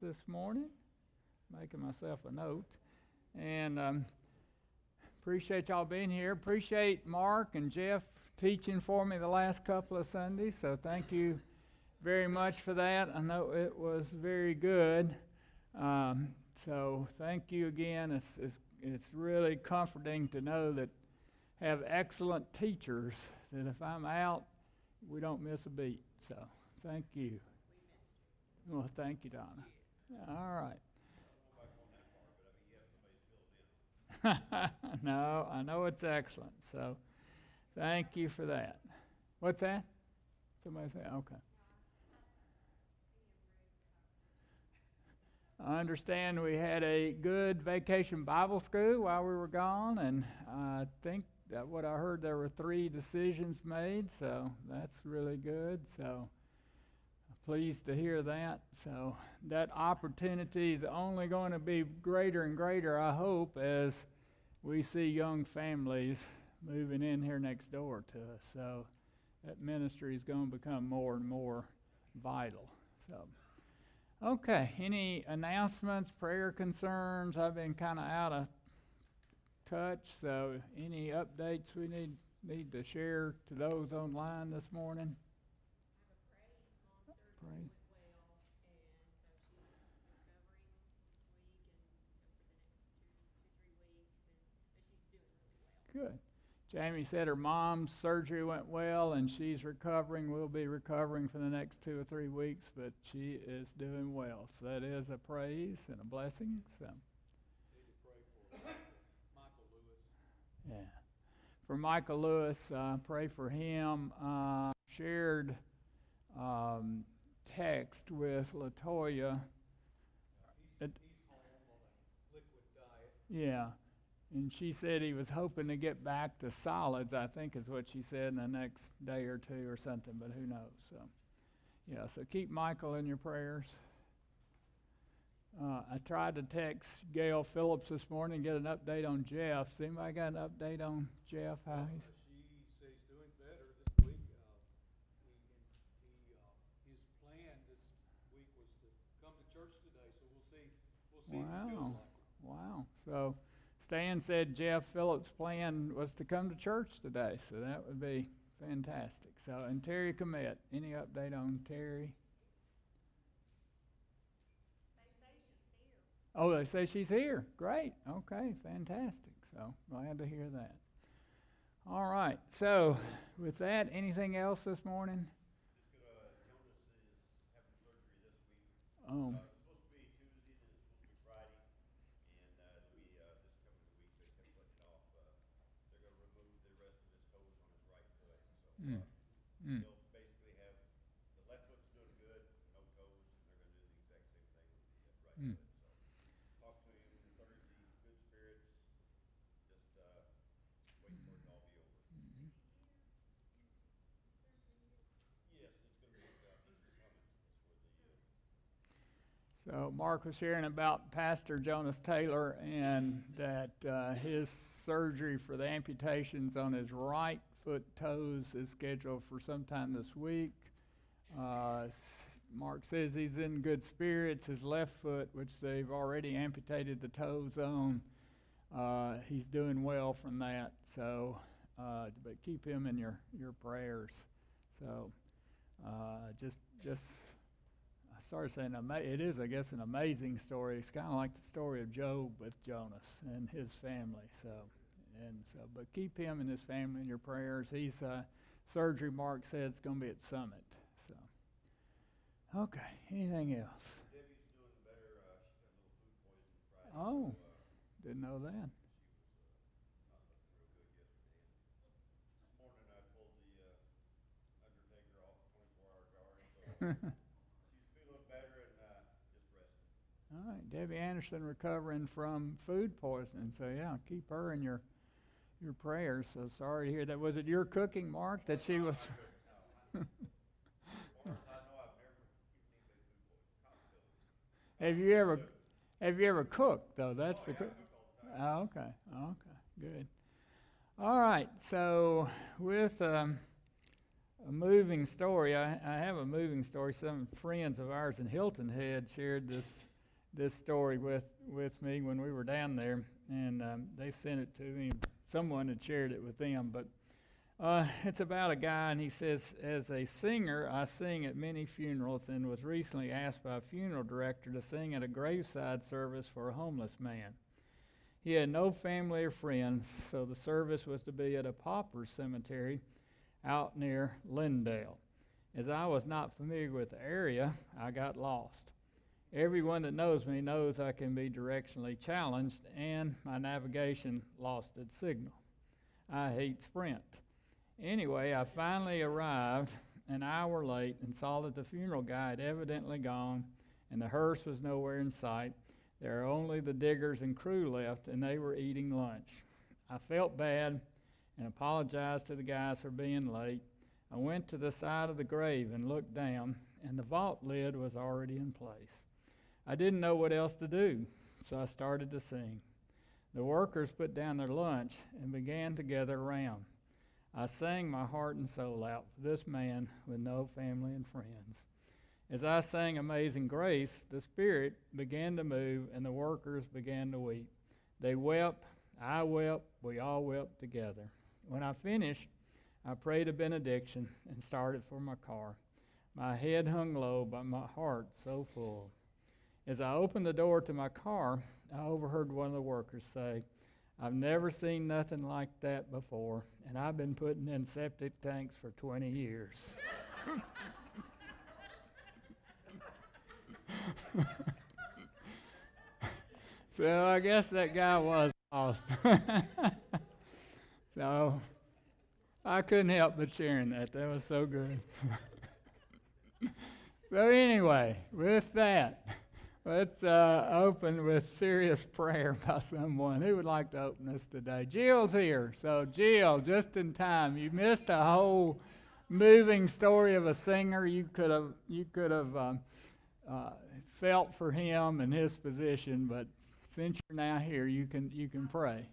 this morning. Making myself a note. And appreciate y'all being here. Appreciate Mark and Jeff teaching for me the last couple of Sundays. So thank you very much for that. I know it was very good. So thank you again. It's really comforting to know that have excellent teachers, that if I'm out, we don't miss a beat. So thank you. Well, thank you, Donna. All right. No, I know it's excellent. So thank you for that. What's that? Somebody say, okay. I understand we had a good vacation Bible school while we were gone, and I think that what I heard, there were 3 decisions made, so that's really good. So pleased to hear that. So that opportunity is only going to be greater and greater, I hope, as we see young families moving in here next door to us. So that ministry is going to become more and more vital. So, okay, any announcements, prayer concerns? I've been kind of out of touch, so any updates we need to share to those online this morning? Pray. Good. Jamie said her mom's surgery went well and she's recovering. Will be recovering for the next 2 or 3 weeks, but she is doing well. So that is a praise and a blessing. So. Yeah. For Michael Lewis, pray for him. Shared text with Latoya. He's home on a liquid diet. Yeah. And she said he was hoping to get back to solids, I think is what she said, in the next day or 2 or something, but who knows. So, yeah, so keep Michael in your prayers. I tried to text Gail Phillips this morning and get an update on Jeff. Has anybody got an update on Jeff? How he's? She says he's doing better this week. His plan this week was to come to church today, so we'll see if he feels like it. Wow. So Stan said Jeff Phillips' plan was to come to church today, so that would be fantastic. So, and Terry Commett, any update on Terry? Oh, they say she's here. Great. Okay, fantastic. So, glad to hear that. All right. So, with that, anything else this morning? Jonas is having surgery this week. Oh. It's supposed to be Tuesday, then it's supposed to be Friday, and it'll be this coming week. They kept putting it off. They're going to remove the rest of his toes on his right foot. So he'll basically have the left foot's doing good, no toes, and they're going to do the exact same thing with the right foot. So talk to him Thursday, good spirits. Just wait for it to all be over. Yes, it's going to be East Summit. So Mark was sharing about Pastor Jonas Taylor and that his surgery for the amputations on his right foot toes is scheduled for sometime this week. Mark says he's in good spirits. His left foot, which they've already amputated the toes on, he's doing well from that. So, but keep him in your prayers. So, just I started saying it is, I guess, an amazing story. It's kind of like the story of Job with Jonas and his family. But keep him and his family in your prayers. He's surgery. Mark said it's going to be at Summit. So, okay. Anything else? Debbie's doing better. She got a little food poisoning Friday. Oh, didn't know that. She was not looking real good yesterday. This morning I pulled the undertaker off the 24-hour guard, so she's feeling better and just resting. All right, Debbie Anderson recovering from food poisoning. So yeah, keep her in your prayers. So sorry to hear that. Was it your cooking, Mark, that she was? Have you ever cooked though? That's the cook. Oh, okay. Good. All right. So with a moving story, I have a moving story. Some friends of ours in Hilton Head shared this this story with me when we were down there, and they sent it to me. Someone had shared it with them, but it's about a guy, and he says, as a singer, I sing at many funerals and was recently asked by a funeral director to sing at a graveside service for a homeless man. He had no family or friends, so the service was to be at a pauper cemetery out near Lindale. As I was not familiar with the area, I got lost. Everyone that knows me knows I can be directionally challenged, and my navigation lost its signal. I hate Sprint. Anyway, I finally arrived an hour late and saw that the funeral guy had evidently gone, and the hearse was nowhere in sight. There were only the diggers and crew left, and they were eating lunch. I felt bad and apologized to the guys for being late. I went to the side of the grave and looked down, and the vault lid was already in place. I didn't know what else to do, so I started to sing. The workers put down their lunch and began to gather around. I sang my heart and soul out for this man with no family and friends. As I sang Amazing Grace, the Spirit began to move, and the workers began to weep. They wept, I wept, we all wept together. When I finished, I prayed a benediction and started for my car. My head hung low, but my heart so full. As I opened the door to my car, I overheard one of the workers say, I've never seen nothing like that before, and I've been putting in septic tanks for 20 years. So I guess that guy was lost. So I couldn't help but sharing that. That was so good. So anyway, with that, let's open with serious prayer by someone. Who would like to open us today? Jill's here. So Jill, just in time. You missed a whole moving story of a singer. You could have felt for him and his position, but since you're now here, you can pray.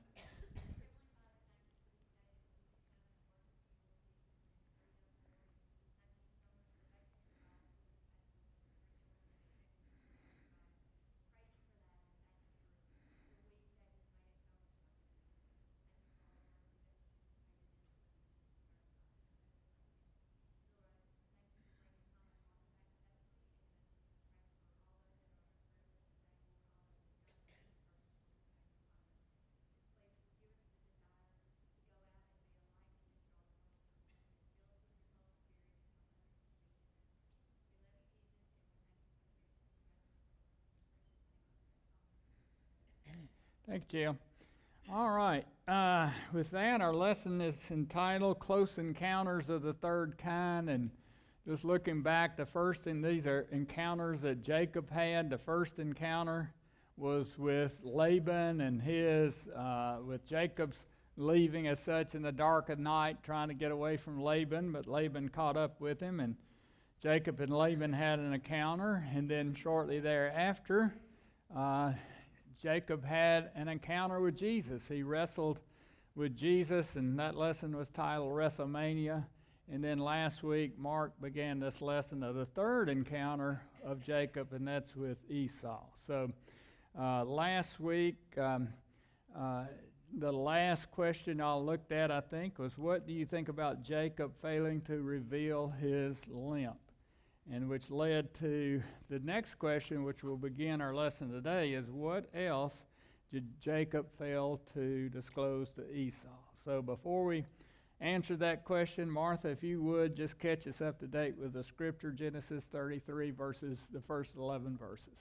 Thank you, Jill. All right. With that, our lesson is entitled Close Encounters of the Third Kind. And just looking back, the first thing, these are encounters that Jacob had. The first encounter was with Laban and with Jacob's leaving as such in the dark of night, trying to get away from Laban, but Laban caught up with him, and Jacob and Laban had an encounter. And then shortly thereafter, Jacob had an encounter with Jesus. He wrestled with Jesus, and that lesson was titled WrestleMania. And then last week, Mark began this lesson of the third encounter of Jacob, and that's with Esau. So last week, the last question I looked at, I think, was what do you think about Jacob failing to reveal his limp? And which led to the next question, which will begin our lesson today, is what else did Jacob fail to disclose to Esau? So before we answer that question, Martha, if you would, just catch us up to date with the scripture, Genesis 33 verses, the first 11 verses.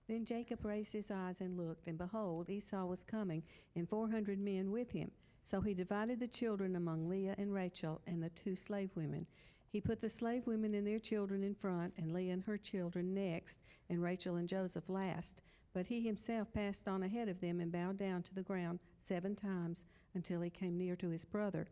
Then Jacob raised his eyes and looked, and behold, Esau was coming, and 400 men with him. So he divided the children among Leah and Rachel and the 2 slave women. He put the slave women and their children in front, and Leah and her children next, and Rachel and Joseph last. But he himself passed on ahead of them and bowed down to the ground 7 times until he came near to his brother.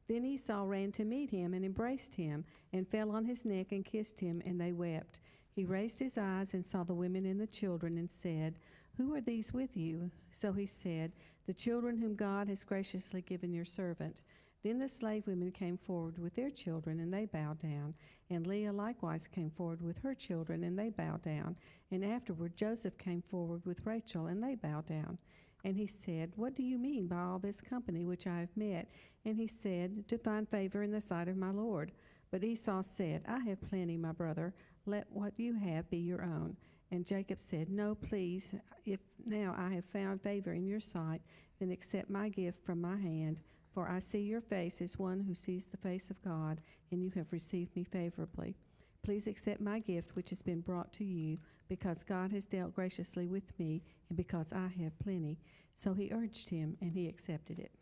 Then Esau ran to meet him and embraced him and fell on his neck and kissed him, and they wept. He raised his eyes and saw the women and the children and said, "Who are these with you?" So he said, "The children whom God has graciously given your servant." Then the slave women came forward with their children, and they bowed down. And Leah likewise came forward with her children, and they bowed down. And afterward Joseph came forward with Rachel, and they bowed down. And he said, What do you mean by all this company which I have met? And he said, To find favor in the sight of my Lord. But Esau said, I have plenty, my brother. Let what you have be your own. And Jacob said, No, please, if now I have found favor in your sight, then accept my gift from my hand. For I see your face as one who sees the face of God, and you have received me favorably. Please accept my gift which has been brought to you, because God has dealt graciously with me, and because I have plenty. So he urged him, and he accepted it.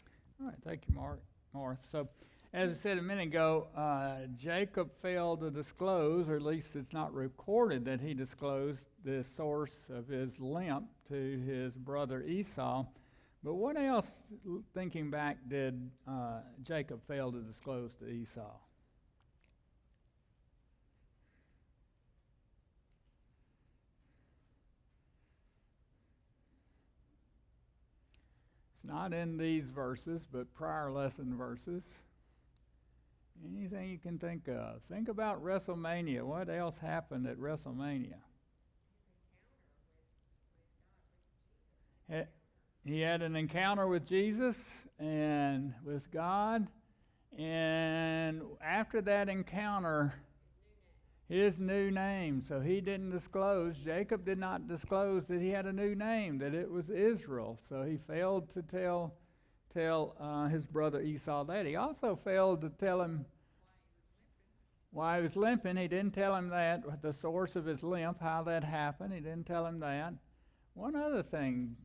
All right, thank you, Martha. So, as I said a minute ago, Jacob failed to disclose, or at least it's not recorded that he disclosed the source of his limp to his brother Esau. But what else, thinking back, did Jacob fail to disclose to Esau? It's not in these verses, but prior lesson verses. Anything you can think of. Think about WrestleMania. What else happened at WrestleMania? He had an encounter with Jesus and with God, and after that encounter, his new name. So he didn't disclose, Jacob did not disclose that he had a new name, that it was Israel. So he failed to tell his brother Esau that. He also failed to tell him why he was limping. He didn't tell him that, the source of his limp, how that happened. He didn't tell him that. One other thing,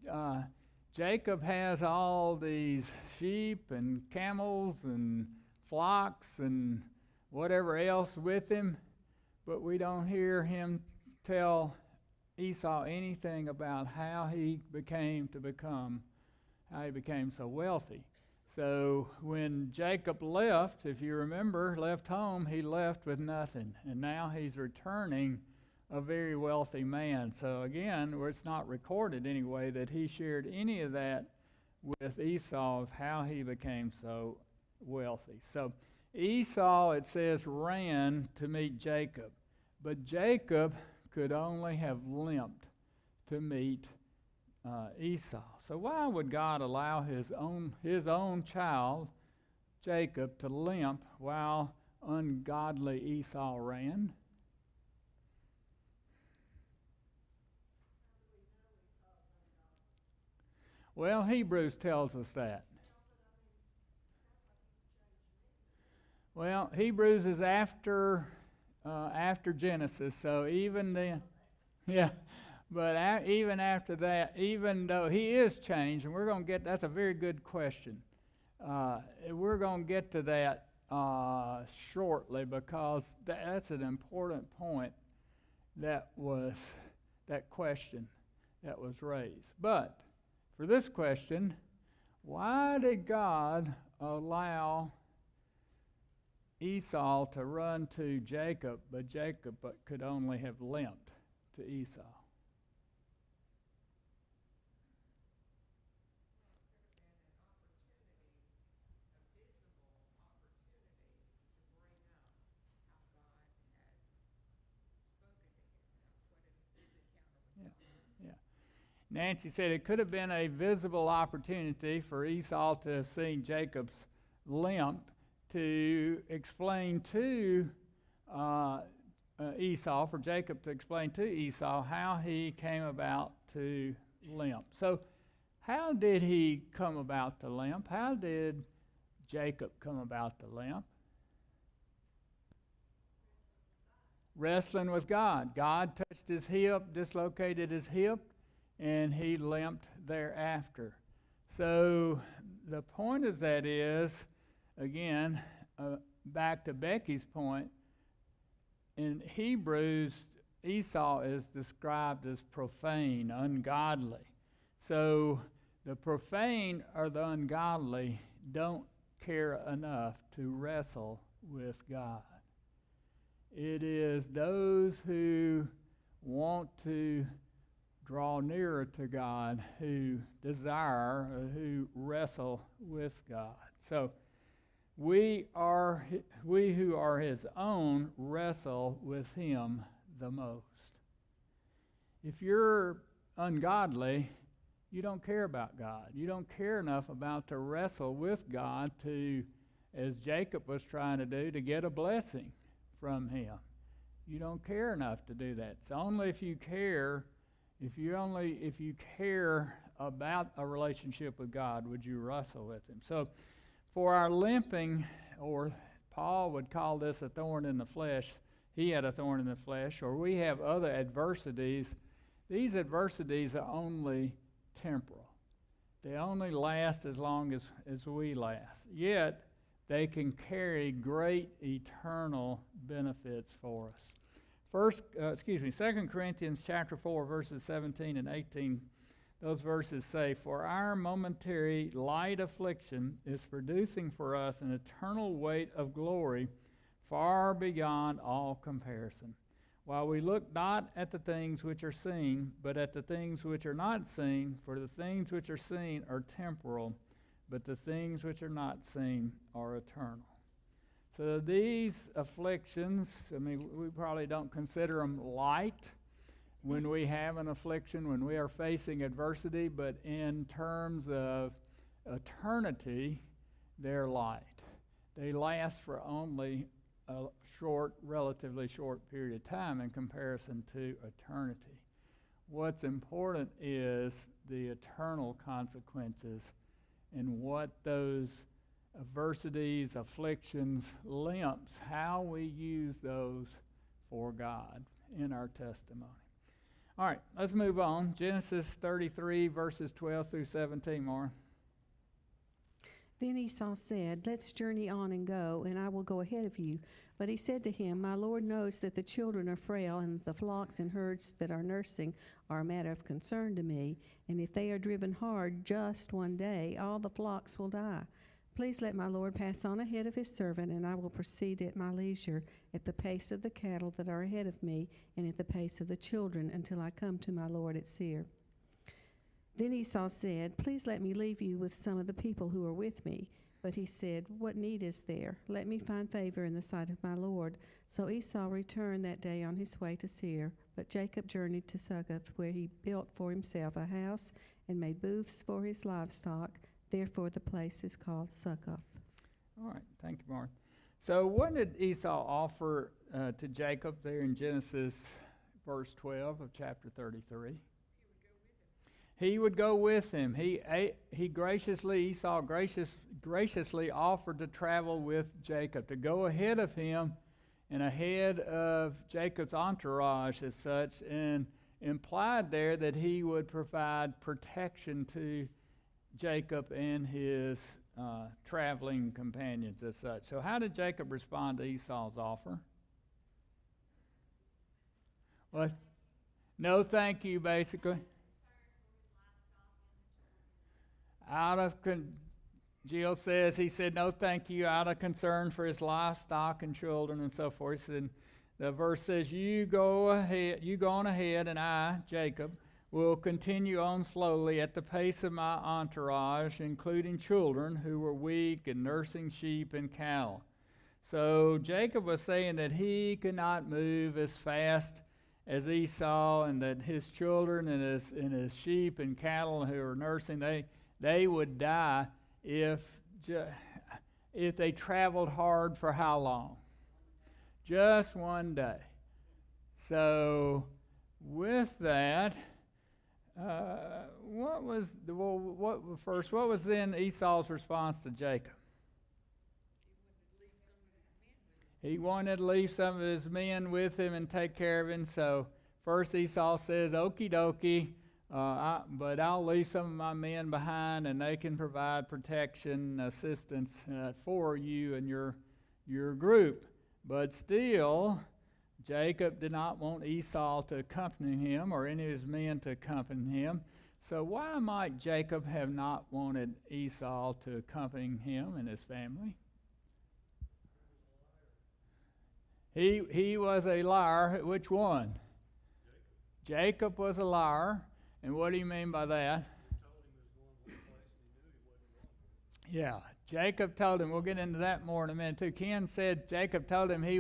Jacob has all these sheep and camels and flocks and whatever else with him, but we don't hear him tell Esau anything about how he became so wealthy. So when Jacob left, if you remember, left home, he left with nothing, and now he's returning a very wealthy man. So again, it's not recorded anyway that he shared any of that with Esau of how he became so wealthy. So Esau, it says, ran to meet Jacob, but Jacob could only have limped to meet Esau. So why would God allow his own child, Jacob, to limp while ungodly Esau ran? Well, Hebrews tells us that. Well, Hebrews is after Genesis, so even then, yeah. But even after that, even though he is changed, and we're going to get, that's a very good question. We're going to get to that shortly, because that's an important point that question that was raised. But for this question, why did God allow Esau to run to Jacob, but Jacob could only have limped to Esau? Nancy said it could have been a visible opportunity for Esau to have seen Jacob's limp to explain to Esau, for Jacob to explain to Esau how he came about to limp. So how did he come about to limp? How did Jacob come about to limp? Wrestling with God. God touched his hip, dislocated his hip, and he limped thereafter. So the point of that is, again, back to Becky's point, in Hebrews, Esau is described as profane, ungodly. So the profane or the ungodly don't care enough to wrestle with God. It is those who want to draw nearer to God, who desire, who wrestle with God. So we who are his own wrestle with him the most. If you're ungodly, you don't care about God. You don't care enough about to wrestle with God to, as Jacob was trying to do, to get a blessing from him. You don't care enough to do that. It's only if you care, if you care about a relationship with God, would you wrestle with him. So for our limping, or Paul would call this a thorn in the flesh, he had a thorn in the flesh, or we have other adversities. These adversities are only temporal. They only last as long as we last. Yet, they can carry great eternal benefits for us. 2 Corinthians chapter 4, verses 17 and 18, those verses say, "For our momentary light affliction is producing for us an eternal weight of glory far beyond all comparison. While we look not at the things which are seen, but at the things which are not seen, for the things which are seen are temporal, but the things which are not seen are eternal." So these afflictions, we probably don't consider them light when we have an affliction, when we are facing adversity, but in terms of eternity, they're light. They last for only a relatively short period of time in comparison to eternity. What's important is the eternal consequences and what those adversities, afflictions, limps, how we use those for God in our testimony. All right, let's move on. Genesis 33, verses 12 through 17, Maura. Then Esau said, "Let's journey on and go, and I will go ahead of you." But he said to him, "My Lord knows that the children are frail, and the flocks and herds that are nursing are a matter of concern to me. And if they are driven hard just one day, all the flocks will die. Please let my Lord pass on ahead of his servant, and I will proceed at my leisure, at the pace of the cattle that are ahead of me, and at the pace of the children, until I come to my Lord at Seir." Then Esau said, "Please let me leave you with some of the people who are with me." But he said, "What need is there? Let me find favor in the sight of my Lord." So Esau returned that day on his way to Seir, but Jacob journeyed to Succoth, where he built for himself a house and made booths for his livestock. Therefore the place is called Succoth. All right, thank you, Mark. So what did Esau offer to Jacob there in Genesis verse 12 of chapter 33? He would go with him. Esau graciously offered to travel with Jacob, to go ahead of him and ahead of Jacob's entourage as such, and implied there that he would provide protection to Jacob and his traveling companions as such. So how did Jacob respond to Esau's offer? What? No thank you, basically. Jill says he said no thank you out of concern for his livestock and children and so forth. And the verse says, you go on ahead, and I, Jacob, will continue on slowly at the pace of my entourage, including children who were weak and nursing sheep and cattle. So Jacob was saying that he could not move as fast as Esau, and that his children and his sheep and cattle who were nursing, they would die if they traveled hard for how long? Just one day. So with that, what was then Esau's response to Jacob? He wanted to leave some of his men with him and take care of him. So first Esau says, "Okie dokie, but I'll leave some of my men behind, and they can provide protection, assistance for you and your group." But still, Jacob did not want Esau to accompany him or any of his men to accompany him. So why might Jacob have not wanted Esau to accompany him and his family? He was a liar. Which one? Jacob was a liar. And what do you mean by that? He told him he was going to a place and he knew he wasn't going. Yeah, Jacob told him, we'll get into that more in a minute too. Ken said Jacob told him he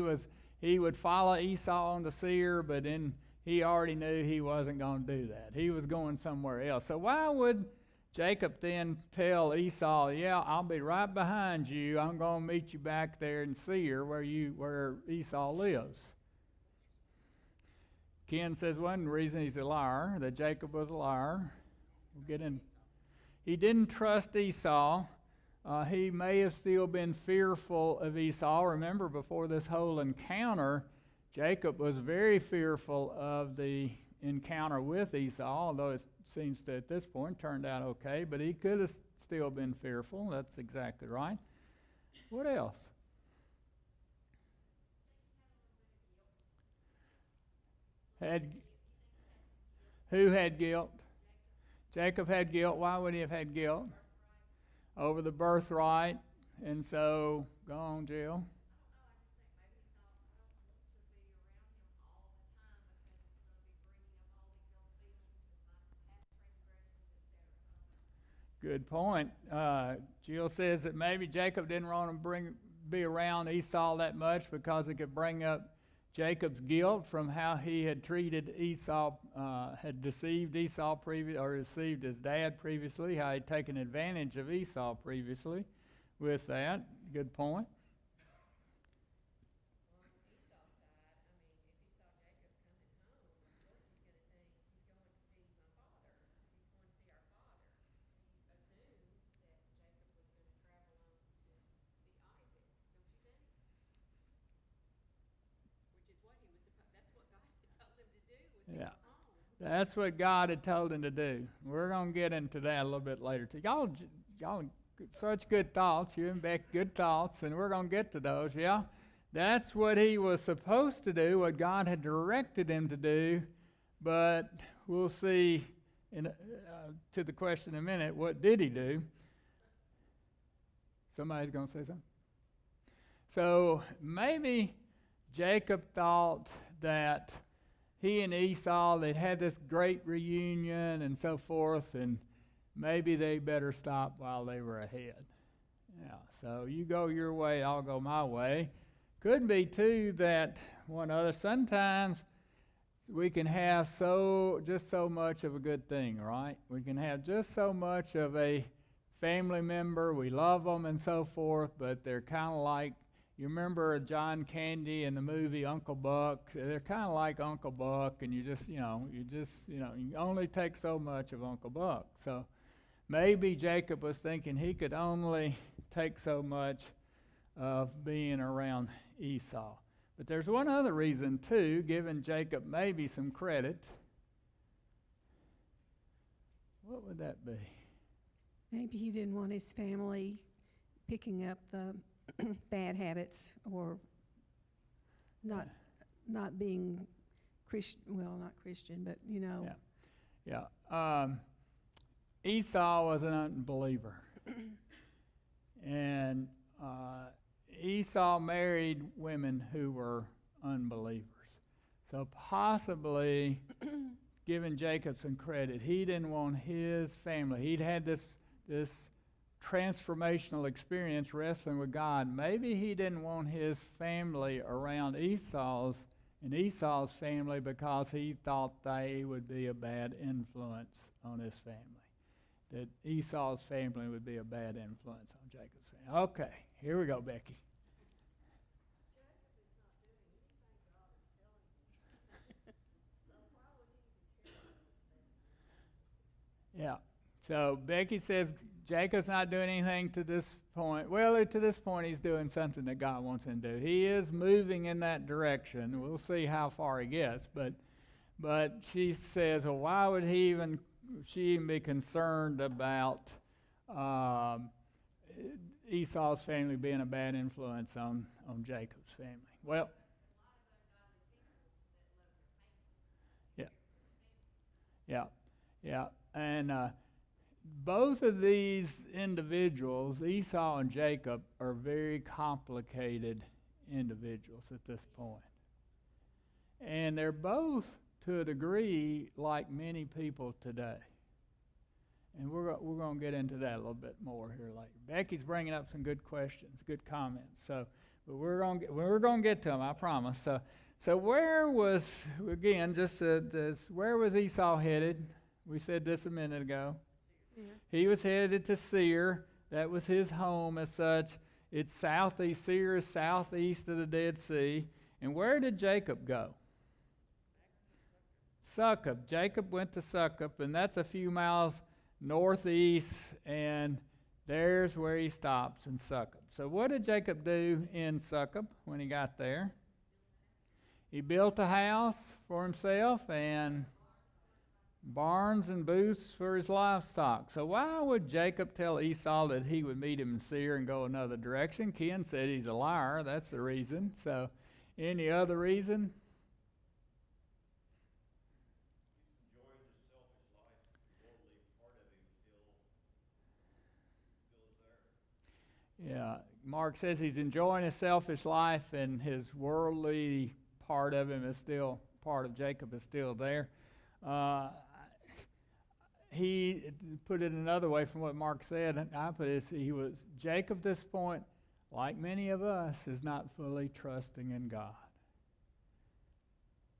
would follow Esau on the seer, but then he already knew he wasn't going to do that. He was going somewhere else. So why would Jacob then tell Esau, yeah, I'll be right behind you. I'm going to meet you back there in Seir where Esau lives? Ken says one reason he's a liar, that Jacob was a liar. We'll get in. He didn't trust Esau. He may have still been fearful of Esau. Remember, before this whole encounter, Jacob was very fearful of the encounter with Esau, although it seems to at this point turned out okay, but he could have still been fearful. That's exactly right. What else? Who had guilt? Jacob had guilt. Why would he have had guilt? Over the birthright. And so, go on, Jill. Good point. Jill says that maybe Jacob didn't want to be around Esau that much because it could bring up Jacob's guilt from how he had treated Esau, had deceived Esau or deceived his dad previously, how he'd taken advantage of Esau previously with that. Good point. Yeah, that's what God had told him to do. We're going to get into that a little bit later. Y'all, such good thoughts. You and Beck, good thoughts, and we're going to get to those, yeah? That's what he was supposed to do, what God had directed him to do, but we'll see to the question in a minute, what did he do? Somebody's going to say something? So maybe Jacob thought that he and Esau, they'd had this great reunion and so forth, and maybe they better stop while they were ahead. Yeah, so you go your way, I'll go my way. Could be, too, that sometimes we can have just so much of a good thing, right? We can have just so much of a family member, we love them and so forth, but they're kind of like, you remember John Candy in the movie Uncle Buck? They're kind of like Uncle Buck, and you only take so much of Uncle Buck. So maybe Jacob was thinking he could only take so much of being around Esau. But there's one other reason, too, giving Jacob maybe some credit. What would that be? Maybe he didn't want his family picking up the bad habits or not being Christian, well, not Christian, but, Yeah. Esau was an unbeliever. And Esau married women who were unbelievers. So possibly, giving Jacob some credit, he didn't want his family. He'd had this transformational experience wrestling with God. Maybe he didn't want his family around Esau's family because he thought they would be a bad influence on his family. That Esau's family would be a bad influence on Jacob's family. Okay, here we go, Becky. Yeah. So Becky says Jacob's not doing anything to this point. Well, to this point, he's doing something that God wants him to do. He is moving in that direction. We'll see how far he gets. But she says, well, why would she even be concerned about Esau's family being a bad influence on Jacob's family? Well, yeah. And both of these individuals, Esau and Jacob, are very complicated individuals at this point. And they're both, to a degree, like many people today. And we're going to get into that a little bit more here later. Becky's bringing up some good questions, good comments. So, but we're going to get to them, I promise. So where was, again, where was Esau headed? We said this a minute ago. Seir. He was headed to Seir. That was his home as such. It's southeast. Seir is southeast of the Dead Sea. And where did Jacob go? Succoth. Jacob went to Succoth, and that's a few miles northeast, and there's where he stops in Succoth. So what did Jacob do in Succoth when he got there? He built a house for himself and barns and booths for his livestock. So why would Jacob tell Esau that he would meet him in Seir and go another direction? Ken said he's a liar. That's the reason. So any other reason? Enjoying his selfish life, the worldly part of him still is there. Yeah, Mark says he's enjoying his selfish life, and his worldly part of him is still, part of Jacob is still there. He put it another way from what Mark said, and I put it, Jacob at this point, like many of us, is not fully trusting in God.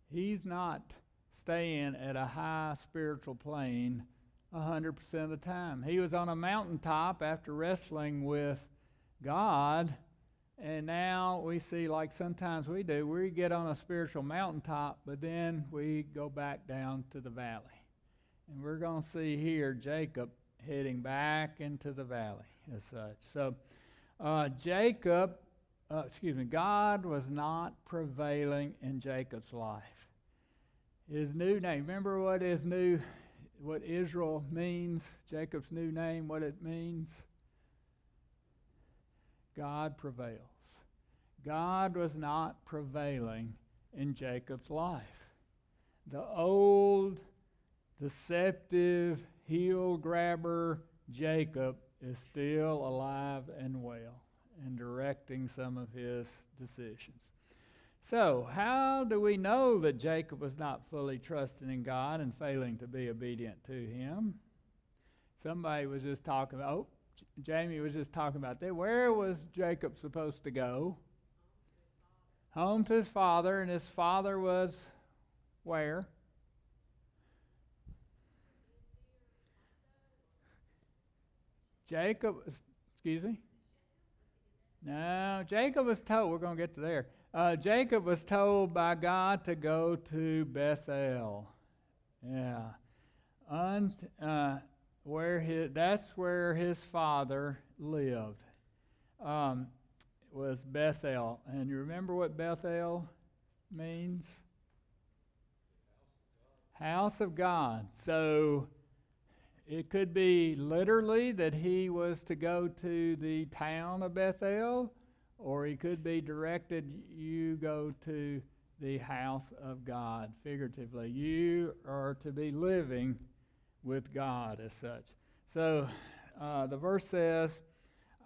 He's not staying at a high spiritual plane 100% of the time. He was on a mountaintop after wrestling with God, and now we see, like sometimes we do, we get on a spiritual mountaintop, but then we go back down to the valley. And we're going to see here Jacob heading back into the valley as such. So God was not prevailing in Jacob's life. His new name, remember what Israel means, Jacob's new name, what it means? God prevails. God was not prevailing in Jacob's life. The old, deceptive, heel grabber Jacob is still alive and well and directing some of his decisions. So, how do we know that Jacob was not fully trusting in God and failing to be obedient to him? Somebody was just talking about, Jamie was just talking about that. Where was Jacob supposed to go? Home to his father, and his father was where? Jacob was told, we're going to get to there. Jacob was told by God to go to Bethel. Yeah. That's where his father lived, was Bethel. And you remember what Bethel means? House of God. So it could be literally that he was to go to the town of Bethel, or he could be directed, you go to the house of God, figuratively. You are to be living with God as such. So the verse says,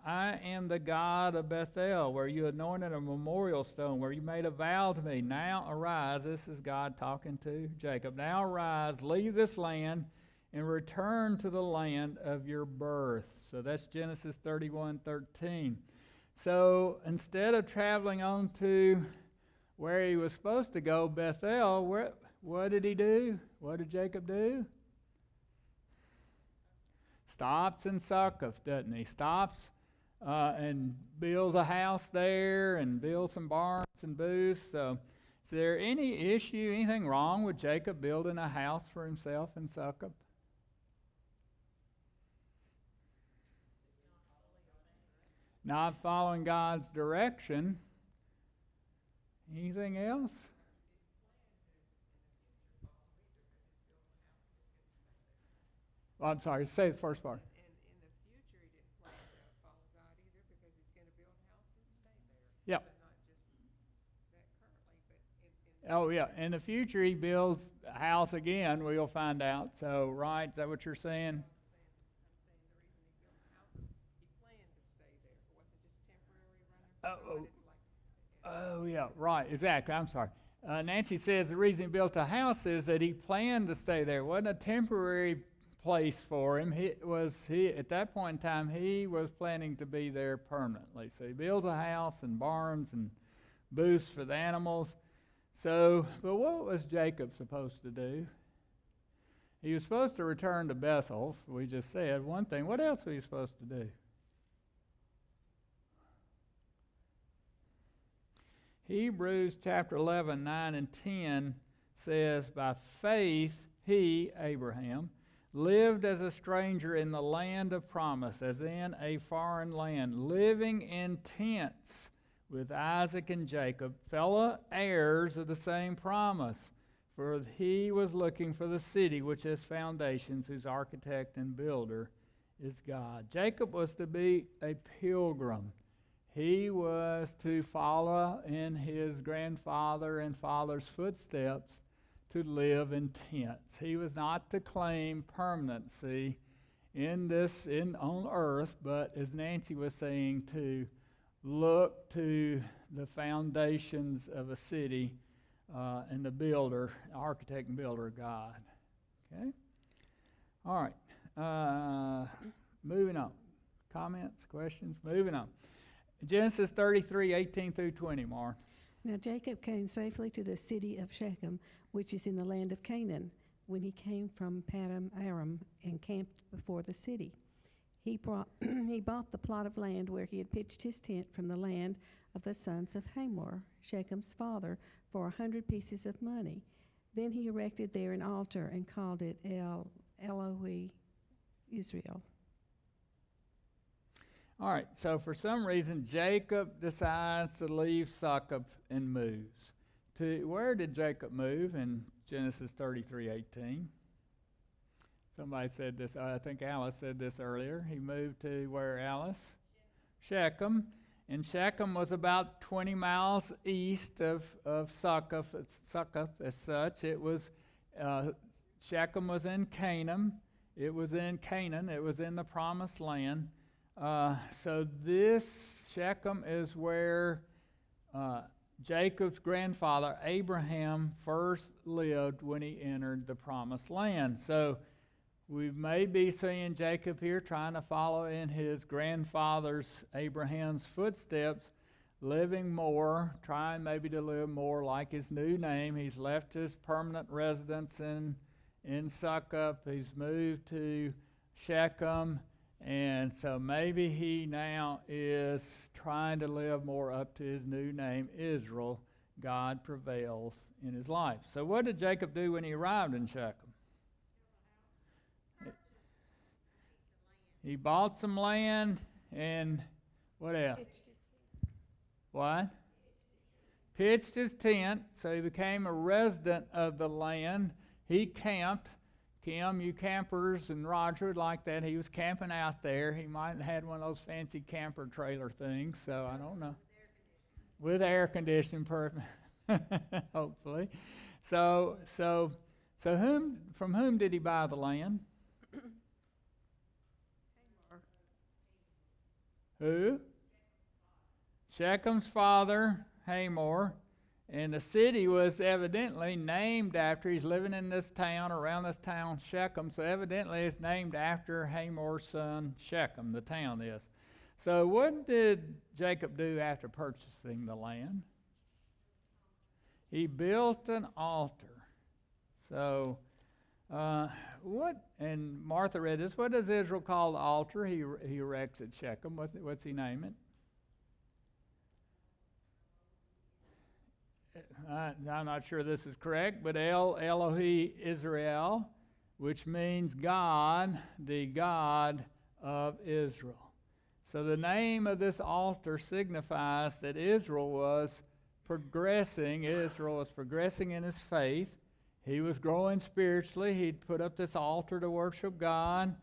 I am the God of Bethel, where you anointed a memorial stone, where you made a vow to me. Now arise, this is God talking to Jacob. Now arise, leave this land, and return to the land of your birth. So that's Genesis 31:13. So instead of traveling on to where he was supposed to go, Bethel, what did he do? What did Jacob do? Stops in Succoth, doesn't he? Stops and builds a house there and builds some barns and booths. So is there any issue, anything wrong with Jacob building a house for himself in Succoth? Not following God's direction. Anything else? Well, I'm sorry, say the first part. And in the future, he didn't plan to follow God either because he's going to build a house and stay there. Yep. So not just that currently, but in Oh, yeah. In the future, he builds a house again, we'll find out. So, right, is that what you're saying? I'm saying the reason he built the house is he planned to stay there. It wasn't just temporary running. Oh, yeah, right, exactly. I'm sorry. Nancy says the reason he built a house is that he planned to stay there. It wasn't a temporary place for him. At that point in time, he was planning to be there permanently. So he builds a house and barns and booths for the animals. So, but what was Jacob supposed to do? He was supposed to return to Bethel, we just said one thing. What else was he supposed to do? Hebrews chapter 11, 9 and 10 says, by faith he, Abraham, lived as a stranger in the land of promise, as in a foreign land, living in tents with Isaac and Jacob, fellow heirs of the same promise. For he was looking for the city which has foundations, whose architect and builder is God. Jacob was to be a pilgrim. He was to follow in his grandfather and father's footsteps to live in tents. He was not to claim permanency on earth, but as Nancy was saying, to look to the foundations of a city and the builder, architect and builder, God. Okay? All right. Moving on. Comments, questions? Moving on. Genesis 33, 18 through 20, Mark. Now Jacob came safely to the city of Shechem, which is in the land of Canaan, when he came from Paddan Aram and camped before the city. He bought the plot of land where he had pitched his tent from the land of the sons of Hamor, Shechem's father, for 100 pieces of money. Then he erected there an altar and called it Elohe Israel. All right, so for some reason, Jacob decides to leave Succoth and moves. Where did Jacob move in Genesis 33:18? Somebody said this, I think Alice said this earlier. He moved to where, Alice? Shechem. And Shechem was about 20 miles east of Succoth as such. It was, Shechem was in Canaan. It was in Canaan. It was in the Promised Land. So this Shechem is where Jacob's grandfather Abraham first lived when he entered the Promised Land. So we may be seeing Jacob here trying to follow in his grandfather's Abraham's footsteps, living more, trying maybe to live more like his new name. He's left his permanent residence in Succoth. He's moved to Shechem. And so maybe he now is trying to live more up to his new name, Israel. God prevails in his life. So what did Jacob do when he arrived in Shechem? He bought some land and what else? What? Pitched his tent, so he became a resident of the land. He camped. Kim, you campers, and Roger would like that. He was camping out there. He might have had one of those fancy camper trailer things, so I don't know. With air conditioning, hopefully. So from whom did he buy the land? Who? Shechem's father, Hamor. And the city was evidently named after, he's living in this town, around this town, Shechem, so evidently it's named after Hamor's son, Shechem, the town is. So what did Jacob do after purchasing the land? He built an altar. So and Martha read this, what does Israel call the altar he erects at Shechem? What's he name it? I'm not sure this is correct, but Elohe Israel, which means God, the God of Israel. So the name of this altar signifies that Israel was progressing. Israel was progressing in his faith. He was growing spiritually. He'd put up this altar to worship God.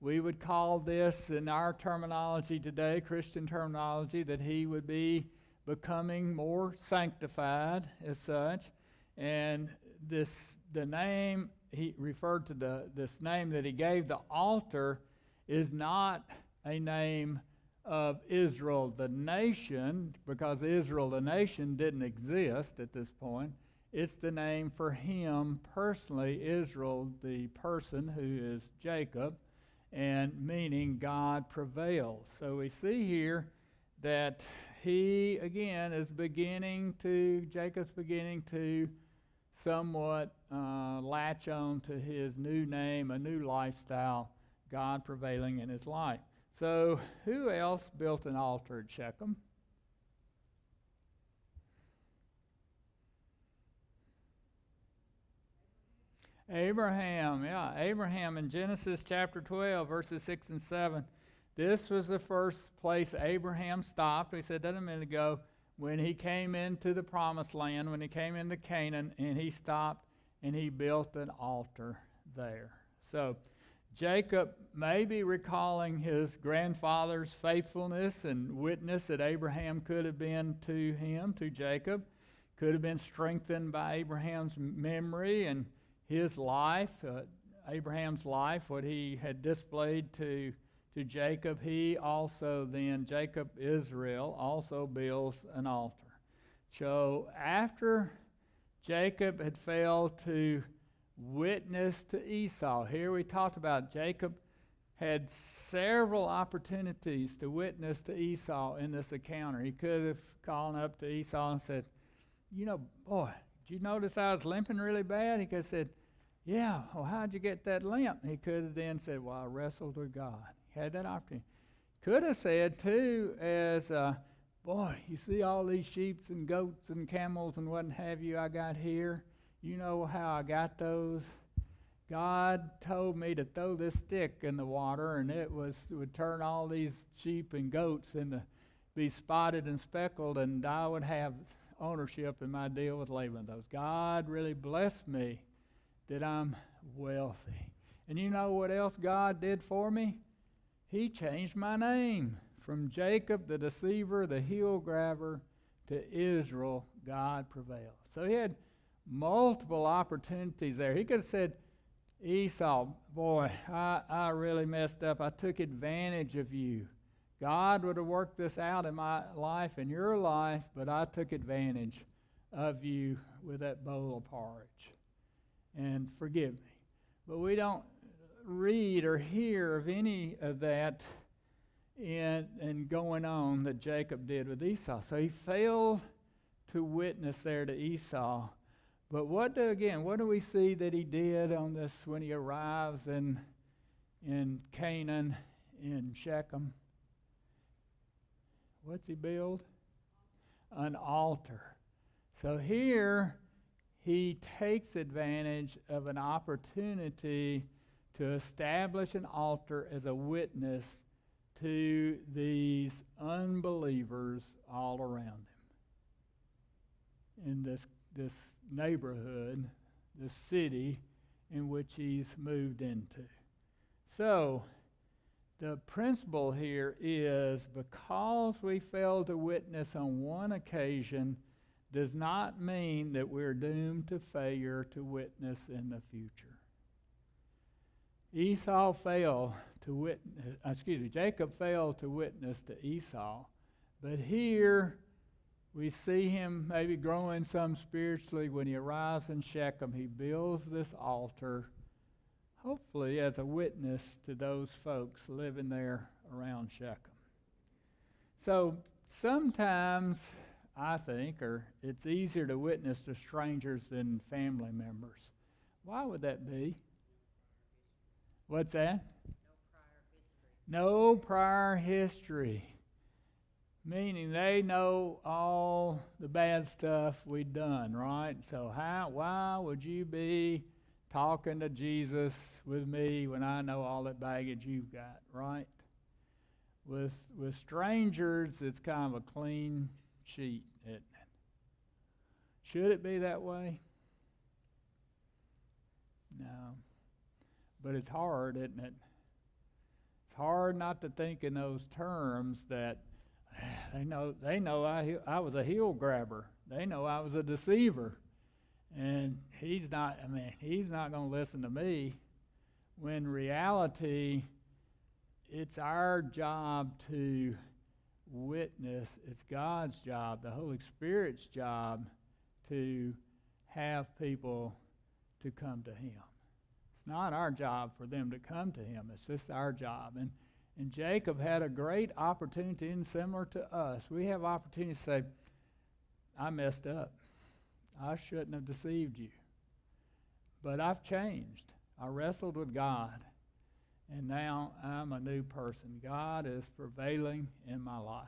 We would call this, in our terminology today, Christian terminology, that he would be becoming more sanctified as such. And the name he referred to, this name that he gave the altar is not a name of Israel the nation, because Israel the nation didn't exist at this point. it's the name for him personally, Israel, the person who is Jacob, and meaning God prevails. So we see here that he, again, is Jacob's beginning to somewhat latch on to his new name, a new lifestyle, God prevailing in his life. So who else built an altar at Shechem? Abraham, yeah. Abraham in Genesis chapter 12, verses 6 and 7. This was the first place Abraham stopped. We said that a minute ago. When he came into the promised land, when he came into Canaan, and he stopped and he built an altar there. So Jacob may be recalling his grandfather's faithfulness and witness that Abraham could have been to him, to Jacob, could have been strengthened by Abraham's memory and his life, Abraham's life, what he had displayed to Jacob. He also then, Jacob Israel, also builds an altar. So after Jacob had failed to witness to Esau, here we talked about Jacob had several opportunities to witness to Esau in this encounter. He could have gone up to Esau and said, you know, boy, did you notice I was limping really bad? He could have said, yeah, well, how'd you get that limp? He could have then said, well, I wrestled with God. He had that opportunity. Could have said, too, as, boy, you see all these sheep and goats and camels and what have you I got here? You know how I got those? God told me to throw this stick in the water, and it would turn all these sheep and goats into be spotted and speckled, and I would have ownership in my deal with Laban. Those God really blessed me that I'm wealthy. And you know what else God did for me? He changed my name from Jacob the deceiver, the heel grabber, to Israel, God prevails. So he had multiple opportunities there. He could have said, Esau, boy, I really messed up. I took advantage of you. God would have worked this out in my life and your life, but I took advantage of you with that bowl of porridge. And forgive me. But we don't read or hear of any of that in going on that Jacob did with Esau. So he failed to witness there to Esau. But what do we see that he did on this when he arrives in Canaan, in Shechem? What's he build? An altar. So here he takes advantage of an opportunity to establish an altar as a witness to these unbelievers all around him in this neighborhood, this city in which he's moved into. So the principle here is because we failed to witness on one occasion does not mean that we're doomed to failure to witness in the future. Jacob failed to witness to Esau, but here we see him maybe growing some spiritually. When he arrives in Shechem, he builds this altar, hopefully as a witness to those folks living there around Shechem. So sometimes I think, it's easier to witness to strangers than family members. Why would that be? What's that? No prior history. Meaning they know all the bad stuff we've done, right? So why would you be talking to Jesus with me when I know all that baggage you've got, right? With strangers, it's kind of a clean sheet, isn't it? Should it be that way? No. But it's hard, isn't it? It's hard not to think in those terms that they know I was a heel grabber. They know I was a deceiver. And he's not going to listen to me. When in reality, it's our job to witness. It's God's job, the Holy Spirit's job, to have people to come to him. It's not our job for them to come to him. It's just our job. And Jacob had a great opportunity, and similar to us, we have opportunity to say, I messed up. I shouldn't have deceived you. But I've changed. I wrestled with God, and now I'm a new person. God is prevailing in my life.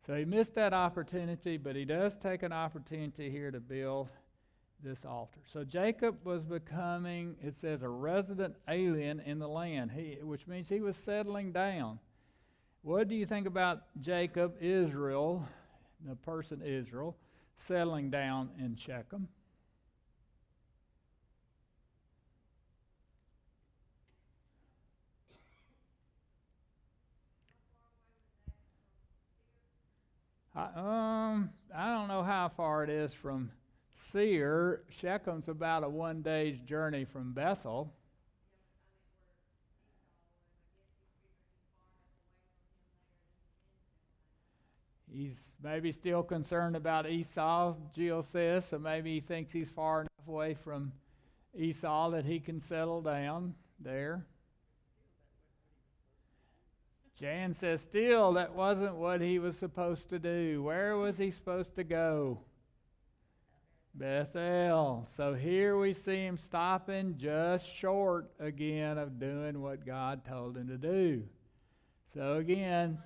So he missed that opportunity, but he does take an opportunity here to build this altar. So Jacob was becoming, it says, a resident alien in the land, which means he was settling down. What do you think about Jacob, Israel, the person Israel, settling down in Shechem? I don't know how far it is from Seir. Shechem's about a 1 day's journey from Bethel. He's maybe still concerned about Esau, Jill says, so maybe he thinks he's far enough away from Esau that he can settle down there. Jan says, still, that wasn't what he was supposed to do. Where was he supposed to go? Bethel. So here we see him stopping just short again of doing what God told him to do. So again,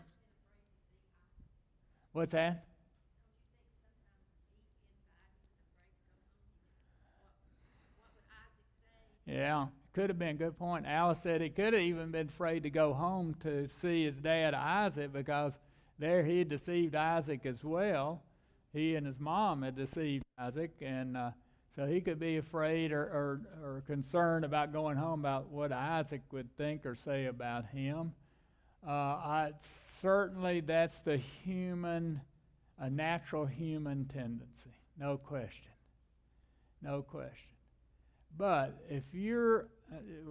what's that? Yeah, could have been a good point. Alice said he could have even been afraid to go home to see his dad Isaac, because there he had deceived Isaac as well. He and his mom had deceived Isaac, and so he could be afraid or concerned about going home about what Isaac would think or say about him. Certainly that's the a natural human tendency, no question. No question. But if you're,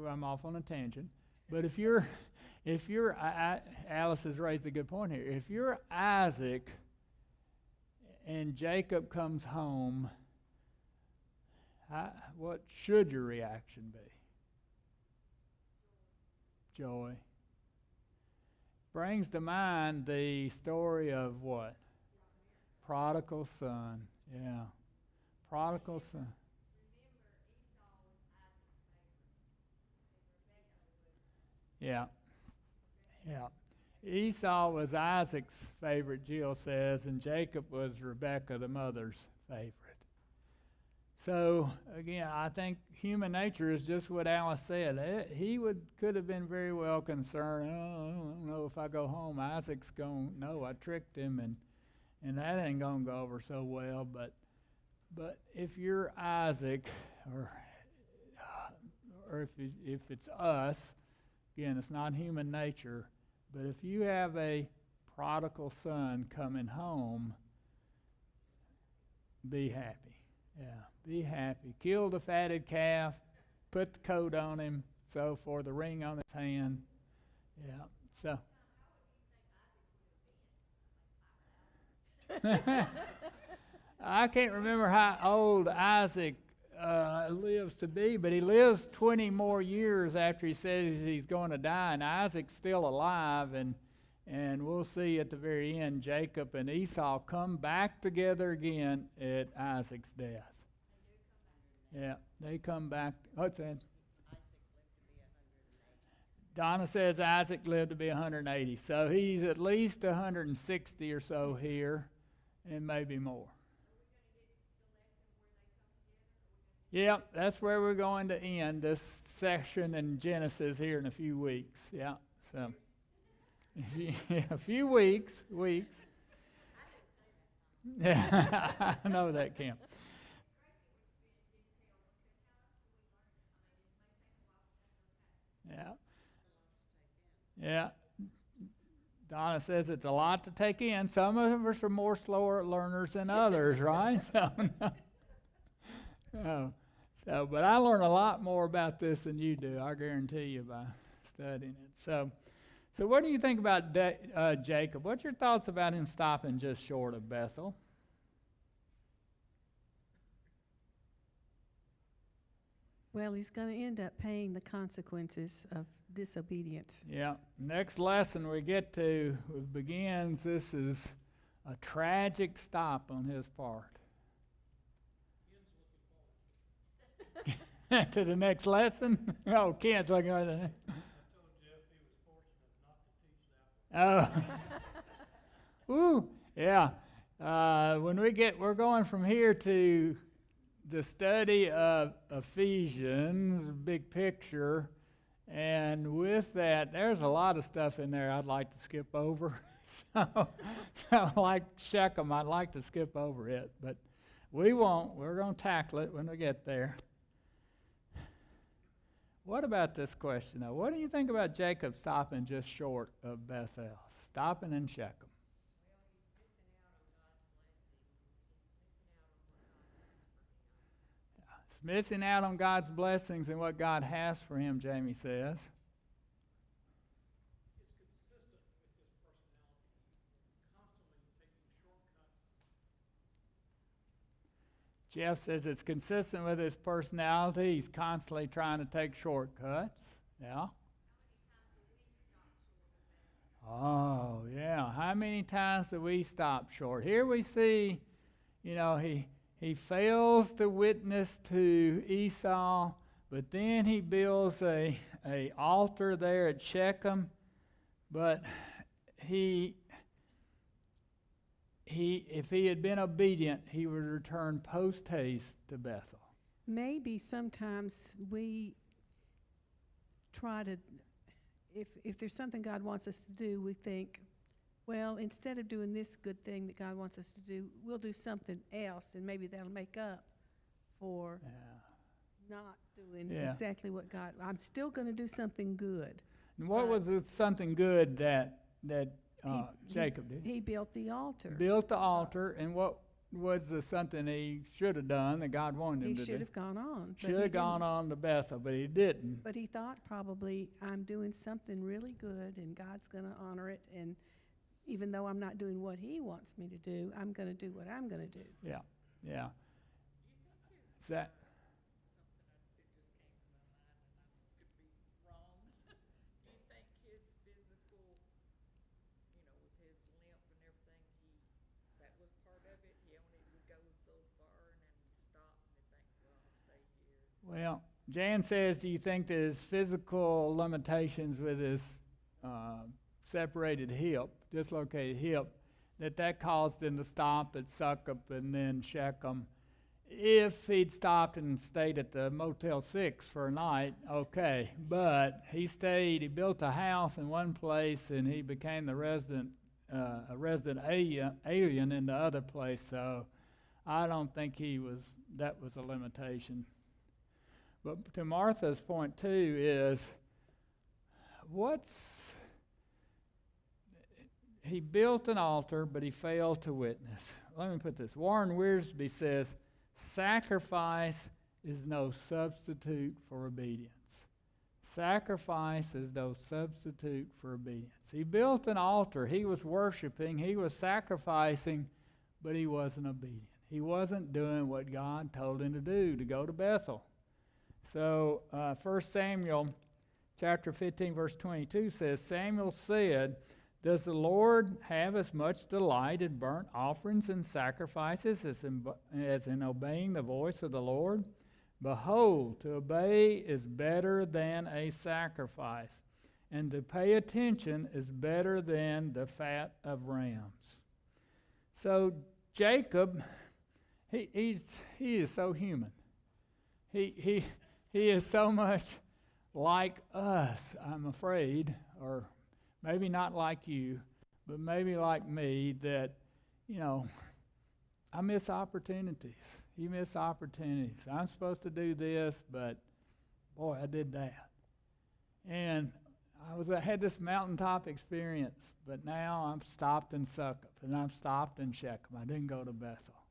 I'm off on a tangent, but if you're, Alice has raised a good point here. If you're Isaac and Jacob comes home, what should your reaction be? Joy. Brings to mind the story of what? Prodigal son. Yeah. Prodigal son. Yeah. Yeah. Esau was Isaac's favorite, Jill says, and Jacob was Rebekah, the mother's favorite. So, again, I think human nature is just what Alice said. He could have been very well concerned, I don't know if I go home, Isaac's going, no, I tricked him, and that ain't going to go over so well. But if you're Isaac, or if it's us, again, it's not human nature, but if you have a prodigal son coming home, be happy. Yeah, be happy. Kill the fatted calf, put the coat on him, so for the ring on his hand. Yeah, so. I can't remember how old Isaac lives to be, but he lives 20 more years after he says he's going to die, and Isaac's still alive, and we'll see at the very end Jacob and Esau come back together again at Isaac's death. Yeah, they come back. What's that? Donna says Isaac lived to be 180, so he's at least 160 or so here, and maybe more. Yep, that's where we're going to end this section in Genesis here in a few weeks. Yeah, so a few weeks. Yeah, I know that, Kim. Yeah. Yeah. Donna says it's a lot to take in. Some of us are more slower learners than others, right? But I learn a lot more about this than you do, I guarantee you, by studying it. So what do you think about Jacob? What's your thoughts about him stopping just short of Bethel? Well, he's going to end up paying the consequences of disobedience. Yeah. Next lesson we get to begins. This is a tragic stop on his part. To the next lesson? Oh, Ken's looking at that. I told Jeff he was fortunate not to teach that one. Oh. Woo. Yeah. We're going from here to the study of Ephesians, big picture. And with that, there's a lot of stuff in there I'd like to skip over. so like Shechem, I'd like to skip over it, but we won't. We're going to tackle it when we get there. What about this question, though? What do you think about Jacob stopping just short of Bethel, stopping in Shechem? He's missing out on God's blessings and what God has for him, Jamie says. It's consistent with his personality, constantly taking shortcuts. Jeff says it's consistent with his personality. He's constantly trying to take shortcuts. Yeah. Oh, yeah. How many times do we stop short? Here we see, he fails to witness to Esau, but then he builds a altar there at Shechem. But if he had been obedient, he would return post haste to Bethel. Maybe sometimes we try to, if there's something God wants us to do, we think, well, instead of doing this good thing that God wants us to do, we'll do something else, and maybe that'll make up for not doing exactly what God. I'm still going to do something good. And what was it, something good that Jacob did? He built the altar. Built the altar, and what was something he should have done that God wanted him to do? He should have gone on. Should have gone on to Bethel, but he didn't. But he thought probably, I'm doing something really good, and God's going to honor it, and even though I'm not doing what he wants me to do, I'm going to do what I'm going to do. Yeah. Is that? Well, Jan says, do you think that his physical limitations with his separated hip, dislocated hip, that caused him to stop at Succoth and then Shechem? If he'd stopped and stayed at the Motel 6 for a night, okay. But he built a house in one place, and he became a resident alien in the other place. So I don't think that was a limitation. But to Martha's point too is, he built an altar, but he failed to witness. Let me put this. Warren Wiersbe says, sacrifice is no substitute for obedience. Sacrifice is no substitute for obedience. He built an altar. He was worshiping. He was sacrificing, but he wasn't obedient. He wasn't doing what God told him to do, to go to Bethel. So 1 Samuel chapter 15, verse 22 says, Samuel said, does the Lord have as much delight in burnt offerings and sacrifices as in obeying the voice of the Lord? Behold, to obey is better than a sacrifice, and to pay attention is better than the fat of rams. So Jacob, he is so human. He is so much like us, I'm afraid, or maybe not like you, but maybe like me, that, I miss opportunities. You miss opportunities. I'm supposed to do this, but boy, I did that. And I had this mountaintop experience, but now I'm stopped in Succoth, and I'm stopped in Shechem. I didn't go to Bethel.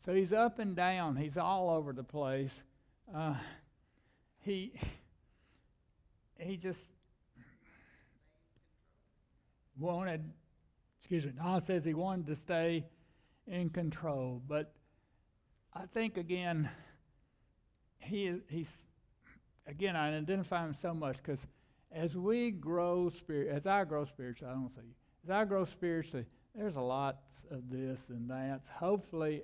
So he's up and down. He's all over the place. He just wanted, Don says he wanted to stay in control. But I think, again, he's again, I identify him so much because as we grow as I grow spiritually, I don't say you, as I grow spiritually, there's a lot of this and that. Hopefully,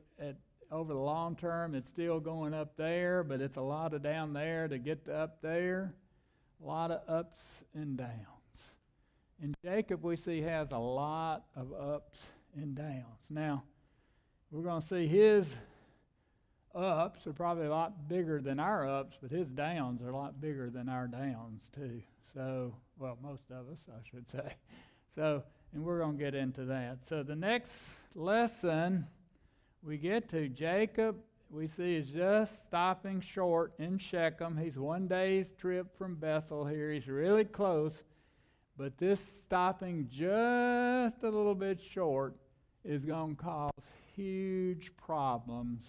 over the long term, it's still going up there, but it's a lot of down there to get to up there. A lot of ups and downs. And Jacob, we see, has a lot of ups and downs. Now, we're going to see his ups are probably a lot bigger than our ups, but his downs are a lot bigger than our downs, too. So, well, most of us, I should say. So, and we're going to get into that. So the next lesson we get to, Jacob, we see is just stopping short in Shechem. He's one day's trip from Bethel here. He's really close. But this stopping just a little bit short is going to cause huge problems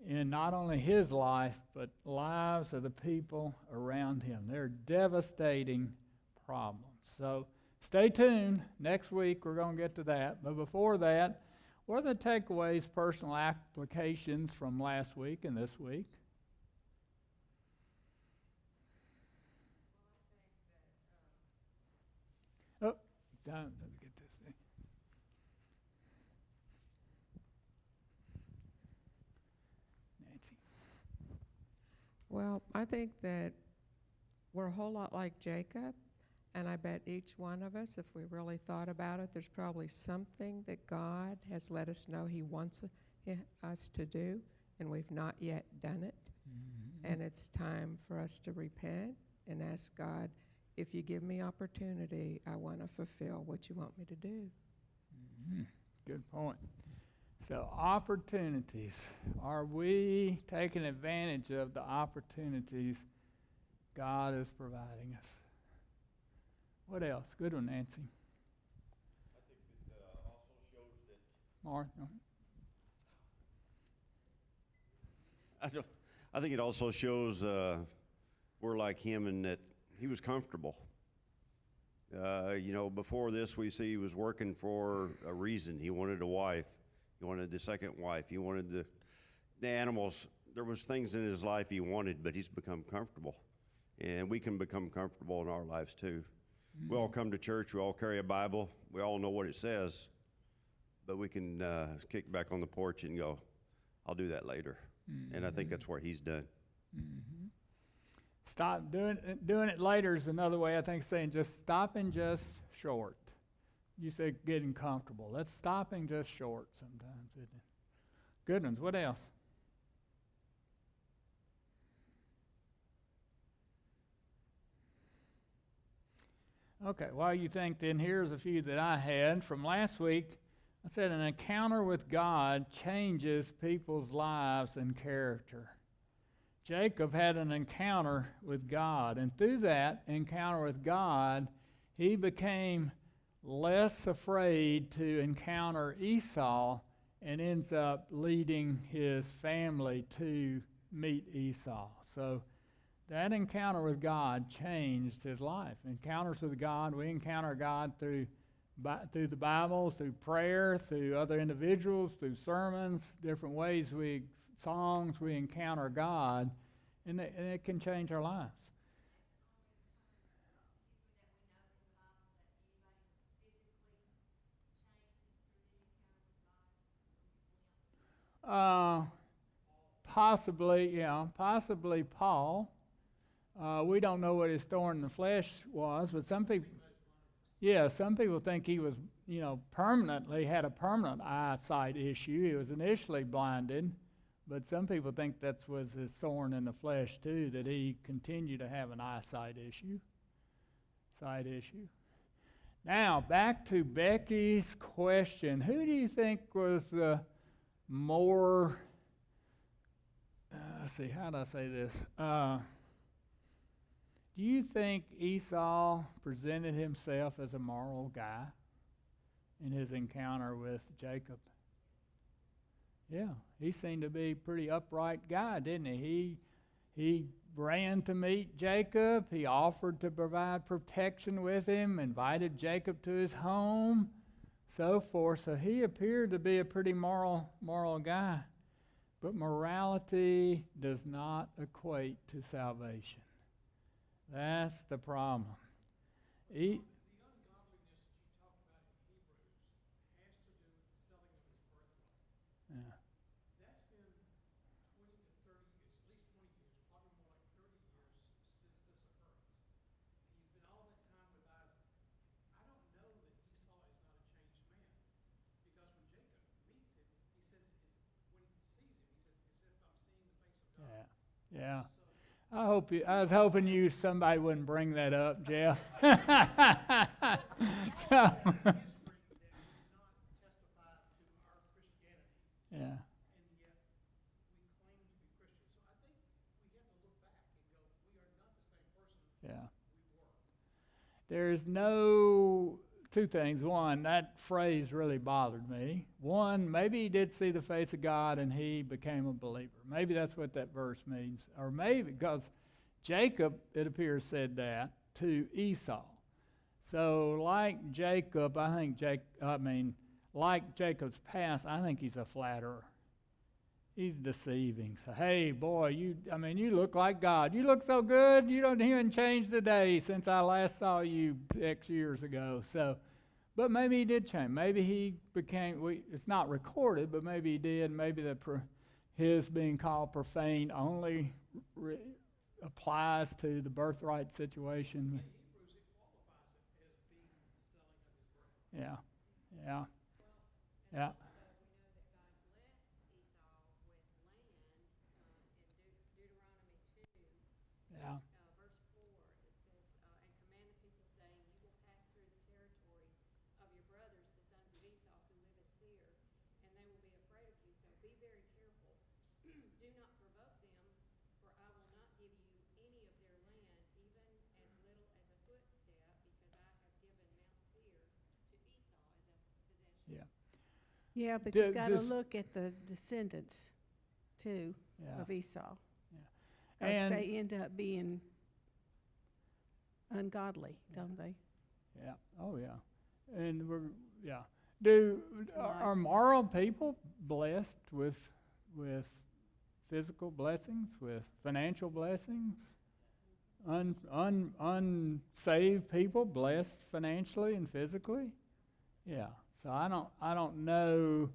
in not only his life, but lives of the people around him. They're devastating problems. So stay tuned. Next week we're going to get to that. But before that, what are the takeaways, personal applications from last week and this week? Oh, John, let me get this thing. Nancy. Well, I think that we're a whole lot like Jacob, and I bet each one of us, if we really thought about it, there's probably something that God has let us know He wants us to do, and we've not yet done it. Mm-hmm. And it's time for us to repent and ask God, if you give me opportunity, I want to fulfill what you want me to do. Mm-hmm. Good point. So opportunities. Are we taking advantage of the opportunities God is providing us? What else? Good one, Nancy. I think it also shows that Martha. I think it also shows we're like him in that he was comfortable. Before this, we see he was working for a reason. He wanted a wife. He wanted the second wife. He wanted the animals. There was things in his life he wanted, but he's become comfortable. And we can become comfortable in our lives too. Mm-hmm. We all come to church. We all carry a Bible. We all know what it says. But we can kick back on the porch and go, I'll do that later. Mm-hmm. And I think that's what he's done. Mm-hmm. Stop doing it later is another way, I think, saying just stopping just short. You said getting comfortable. That's stopping just short sometimes, isn't it? Good ones. What else? Okay, while you think, then here's a few that I had from last week. I said an encounter with God changes people's lives and character. Jacob had an encounter with God, and through that encounter with God, he became less afraid to encounter Esau and ends up leading his family to meet Esau. So that encounter with God changed his life. Encounters with God, we encounter God through the Bible, through prayer, through other individuals, through sermons, different ways songs we encounter God, and it can change our lives. Possibly Paul. We don't know what his thorn in the flesh was, but some people think he was, permanently had a permanent eyesight issue. He was initially blinded, but some people think that was his thorn in the flesh too, that he continued to have an sight issue. Now, back to Becky's question. Who do you think was the more, let's see, how do I say this? Do you think Esau presented himself as a moral guy in his encounter with Jacob? Yeah, he seemed to be a pretty upright guy, didn't he? He ran to meet Jacob. He offered to provide protection with him, invited Jacob to his home, so forth. So he appeared to be a pretty moral guy. But morality does not equate to salvation. That's the problem. E- The ungodliness that you talked about in Hebrews has to do with the selling of his birthright. yeah, That's been 20 to 30 years, at least 20 years, probably more like 30 years since this occurrence. He's been all that time with Isaac. I don't know that Esau is not a changed man, because when Jacob meets him, he says, when he sees him, he says, as if I'm seeing the face of God. yeah, yeah. So I was hoping somebody wouldn't bring that up, Jeff. So, history that would not testify to our Christianity, yeah, and yet we claim to be Christians. So I think we have to look back and go, we are not the same person yeah. we were. There's two things. One, that phrase really bothered me. One, maybe he did see the face of God and he became a believer. Maybe that's what that verse means. Or maybe, because Jacob, it appears, said that to Esau. So like Jacob, like Jacob's past, I think he's a flatterer. He's deceiving. So, hey, boy, you look like God. You look so good. You don't even change the day since I last saw you X years ago. So, but maybe he did change. Maybe he became, it's not recorded, but maybe he did. Maybe his being called profane only applies to the birthright situation. In Hebrews, it qualifies it as being the selling of his birthright. Yeah, yeah, yeah. Yeah. Verse 4, it says, and command the people, saying, you will pass through the territory of your brothers, the sons of Esau, who live in Seir, and they will be afraid of you. So be very careful. Do not provoke them, for I will not give you any of their land, even as little as a footstep, because I have given Mount Seir to Esau as a possession. Yeah. Yeah, but Ju- you've got to just- look at the descendants, too, Yeah. of Esau. And- Because they end up being ungodly, don't they? Yeah. Oh, yeah. And yeah. Are Lots. moral people blessed with physical blessings, with financial blessings? Unsaved people blessed financially and physically? Yeah. So I don't know,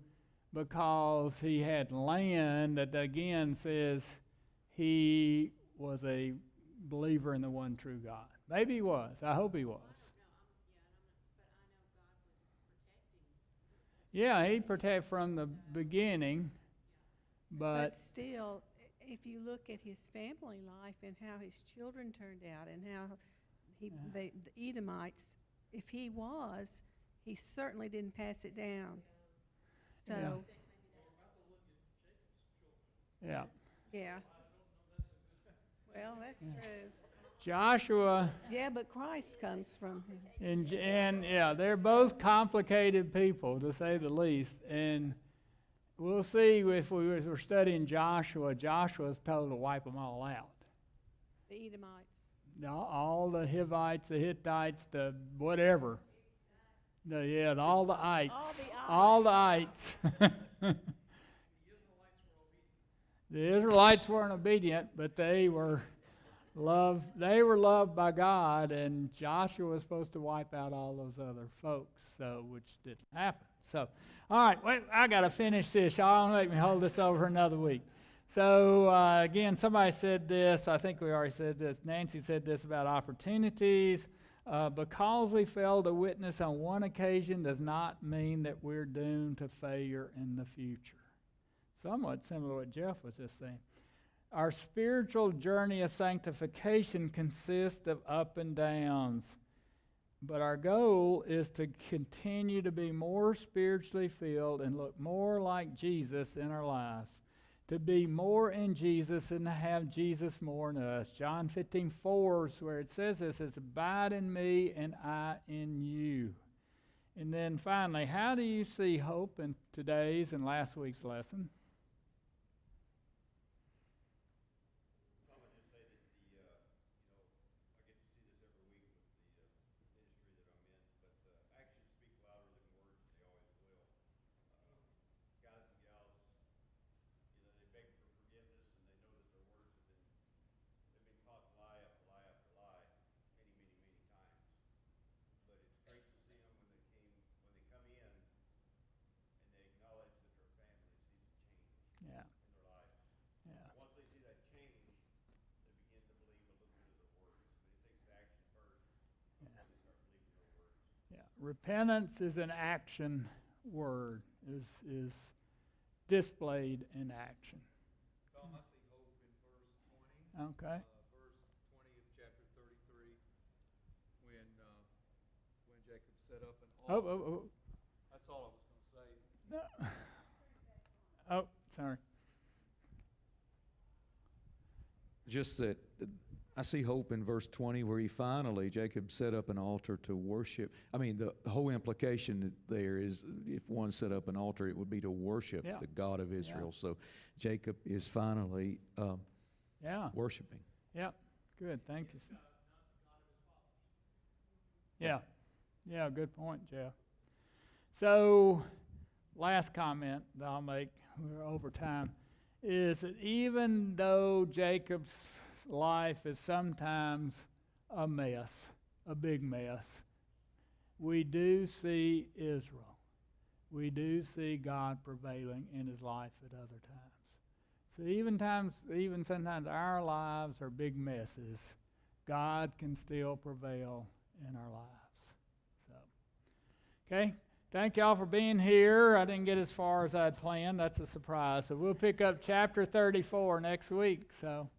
because he had land that again says he was a believer in the one true God. Maybe he was. I hope he was. Yeah, he protected from the beginning, But but still, if you look at his family life and how his children turned out and how the Edomites, if he certainly didn't pass it down. So, yeah. yeah. Well, that's true. Joshua Yeah, but Christ comes from him. and yeah, they're both complicated people, to say the least. And we'll see if we're studying Joshua. Joshua's told to wipe them all out. The Edomites. All the Hivites, the Hittites, the whatever. All the ites. All the ites. The Israelites weren't obedient, but they were loved. They were loved by God, and Joshua was supposed to wipe out all those other folks, which didn't happen. So, all right, wait, I got to finish this. Y'all don't make me hold this over another week. So, again, somebody said this. I think we already said this. Nancy said this about opportunities. Because we failed to witness on one occasion does not mean that we're doomed to failure in the future. Somewhat similar to what Jeff was just saying. Our spiritual journey of sanctification consists of up and downs, but our goal is to continue to be more spiritually filled and look more like Jesus in our lives, to be more in Jesus and to have Jesus more in us. John 15:4 is where it says this, it's abide in me and I in you. And then finally, how do you see hope in today's and last week's lesson? I would just say that I get to see this every week with the ministry that I'm in, but actions speak louder than words, and they always will. Guys and gals, they beg for forgiveness, and they know that their words have been caught lie after lie after lie. repentance is an action word, is displayed in action. Tom, I see hope in verse 20. Okay. Verse 20 of chapter 33, when Jacob set up an altar. Oh. That's all I was going to say. Oh, sorry. Just that I see hope in verse 20 where Jacob set up an altar to worship. I mean, the whole implication there is if one set up an altar, it would be to worship Yeah. the God of Israel. So Jacob is finally Yeah. worshiping. Yep. Good. Thank you. Sir. Yeah. Yeah. Good point, Jeff. So, last comment that I'll make, we're over time, is that even though Jacob's life is sometimes a mess, a big mess, we do see Israel. We do see God prevailing in his life at other times. So even sometimes our lives are big messes, God can still prevail in our lives. So, okay. Thank y'all for being here. I didn't get as far as I'd planned. That's a surprise. So we'll pick up chapter 34 next week. So